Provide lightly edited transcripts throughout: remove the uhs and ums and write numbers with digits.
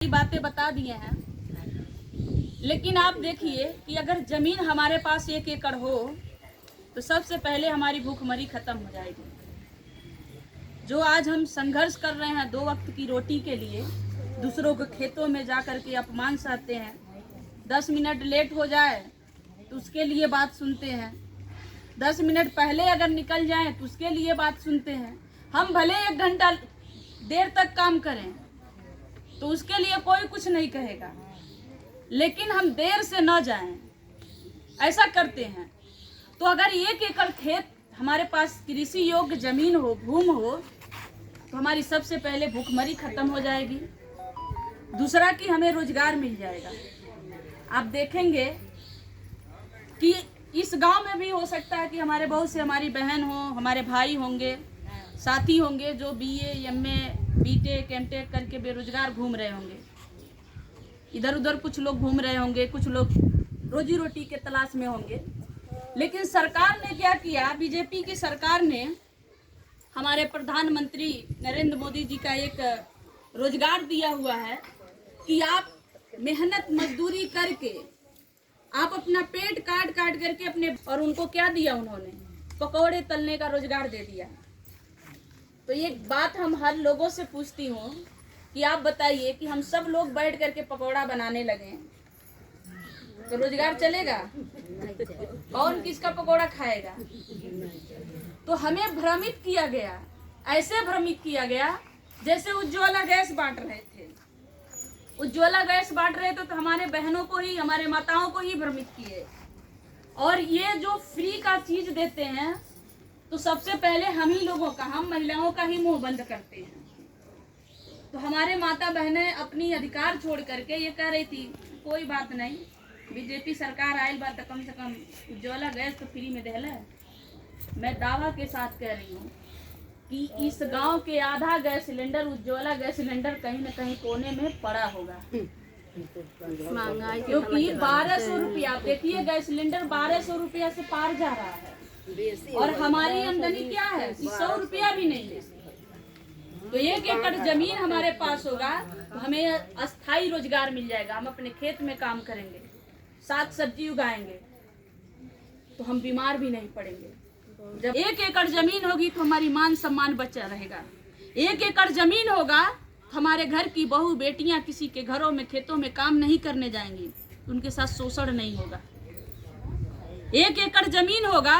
बातें बता दिए हैं, लेकिन आप देखिए कि अगर जमीन हमारे पास 1 एकड़ हो तो सबसे पहले हमारी भूखमरी खत्म हो जाएगी। जो आज हम संघर्ष कर रहे हैं 2 वक्त की रोटी के लिए, दूसरों के खेतों में जाकर के अपमान सहते हैं, 10 मिनट लेट हो जाए तो उसके लिए बात सुनते हैं, 10 मिनट पहले अगर निकल जाए तो उसके लिए बात सुनते हैं। हम भले 1 घंटा देर तक काम करें तो उसके लिए कोई कुछ नहीं कहेगा, लेकिन हम देर से न जाएं ऐसा करते हैं। तो अगर 1 एकड़ खेत हमारे पास कृषि योग्य जमीन हो, भूमि हो, तो हमारी सबसे पहले भूखमरी खत्म हो जाएगी। दूसरा कि हमें रोजगार मिल जाएगा। आप देखेंगे कि इस गांव में भी हो सकता है कि हमारे बहुत से हमारी बहन हो, हमारे भाई होंगे, साथी होंगे जो BA, MA, BTech, MTech करके बेरोजगार घूम रहे होंगे। इधर उधर कुछ लोग घूम रहे होंगे, कुछ लोग रोजी रोटी के तलाश में होंगे। लेकिन सरकार ने क्या किया, बीजेपी की सरकार ने हमारे प्रधानमंत्री नरेंद्र मोदी जी का एक रोजगार दिया हुआ है कि आप मेहनत मजदूरी करके आप अपना पेट काट काट करके अपने, और उनको क्या दिया, उन्होंने पकौड़े तलने का रोजगार दे दिया। तो ये बात हम हर लोगों से पूछती हूँ कि आप बताइए कि हम सब लोग बैठ करके पकौड़ा बनाने लगे तो रोजगार चलेगा? कौन किसका पकौड़ा खाएगा? तो हमें भ्रमित किया गया, ऐसे भ्रमित किया गया जैसे उज्ज्वला गैस बांट रहे थे। उज्ज्वला गैस बांट रहे थे तो हमारे बहनों को ही, हमारे माताओं को ही भ्रमित किए। और ये जो फ्री का चीज देते हैं तो सबसे पहले हम ही लोगों का, हम महिलाओं का ही मुंह बंद करते हैं। तो हमारे माता बहनें अपनी अधिकार छोड़ करके ये कह रही थी कोई बात नहीं, बीजेपी सरकार आयल बा तो कम से कम उज्ज्वला गैस तो फ्री में देला। मैं दावा के साथ कह रही हूँ कि इस गांव के आधा gas cylinder, Ujjwala gas cylinder कहीं न कहीं कोने में पड़ा होगा। क्योंकि 1200 रुपया, देखिए गैस सिलेंडर 1200 रुपया से पार जा रहा है और हमारी आमदनी क्या है, 100 रुपया भी नहीं है। तो 1 एकड़ जमीन हमारे पास होगा तो हमें अस्थाई रोजगार मिल जाएगा। हम अपने खेत में काम करेंगे, साग सब्जी उगाएंगे तो हम बीमार भी नहीं पड़ेंगे। जब 1 एकड़ जमीन होगी तो हमारी मान सम्मान बचा रहेगा। 1 एकड़ जमीन होगा तो हमारे घर की बहू बेटियां किसी के घरों में, खेतों में काम नहीं करने जाएंगी, उनके साथ शोषण नहीं होगा। 1 एकड़ जमीन होगा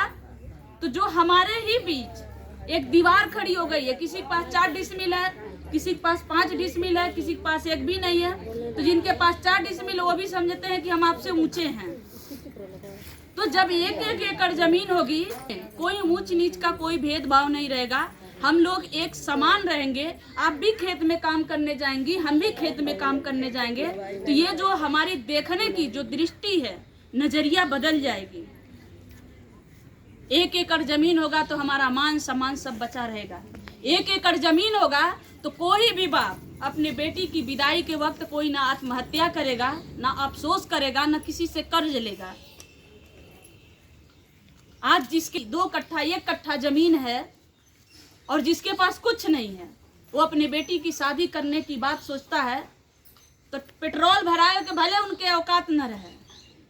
तो जो हमारे ही बीच एक दीवार खड़ी हो गई है, किसी के पास 4 डिसमिल है, किसी के पास 5 डिसमिल है, किसी के पास 1 भी नहीं है, तो जिनके पास 4 डिसमिल वो भी समझते हैं कि हम आपसे ऊंचे हैं। तो जब 1 एकड़ जमीन होगी, कोई ऊंच नीच का कोई भेदभाव नहीं रहेगा, हम लोग एक समान रहेंगे। आप भी खेत में काम करने जाएंगी, हम भी खेत में काम करने जाएंगे, तो ये जो हमारी देखने की जो दृष्टि है, नजरिया बदल जाएगी। 1 एकड़ जमीन होगा तो हमारा मान सम्मान सब बचा रहेगा। 1 एकड़ जमीन होगा तो कोई भी बाप अपने बेटी की विदाई के वक्त कोई ना आत्महत्या करेगा, ना अफसोस करेगा, ना किसी से कर्ज लेगा। आज जिसकी 2 कट्ठा 1 कट्ठा जमीन है और जिसके पास कुछ नहीं है, वो अपने बेटी की शादी करने की बात सोचता है तो पेट्रोल भराए के भले उनके औकात न रहे,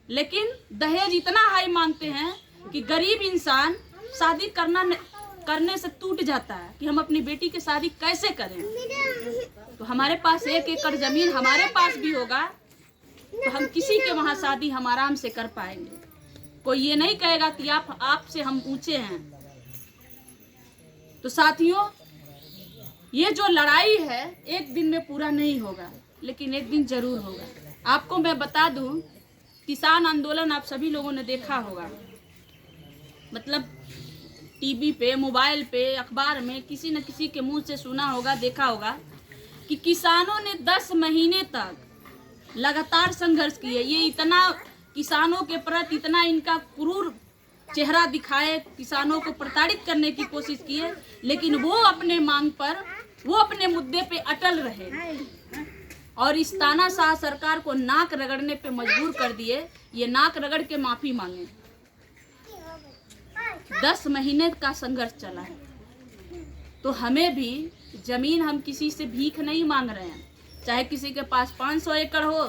लेकिन दहेज इतना हाई मांगते हैं कि गरीब इंसान शादी करने से टूट जाता है कि हम अपनी बेटी की शादी कैसे करें। तो हमारे पास 1 एकड़ जमीन हमारे पास भी होगा तो हम किसी के वहां शादी हम आराम से कर पाएंगे। कोई ये नहीं कहेगा कि आपसे हम ऊंचे हैं। तो साथियों, ये जो लड़ाई है 1 दिन में पूरा नहीं होगा, लेकिन 1 दिन जरूर होगा। आपको मैं बता दूं, किसान आंदोलन आप सभी लोगों ने देखा होगा, मतलब टीवी पे, मोबाइल पे, अखबार में किसी न किसी के मुंह से सुना होगा, देखा होगा कि किसानों ने 10 महीने तक लगातार संघर्ष किए। ये इतना किसानों के प्रति इतना इनका क्रूर चेहरा दिखाए, किसानों को प्रताड़ित करने की कोशिश किए, लेकिन वो अपने मांग पर, वो अपने मुद्दे पे अटल रहे और इस तानाशाह सरकार को नाक रगड़ने पे मजबूर कर दिए। ये नाक रगड़ के माफी मांगे। 10 महीने का संघर्ष चला है। तो हमें भी जमीन, हम किसी से भीख नहीं मांग रहे हैं, चाहे किसी के पास 500 एकड़ हो,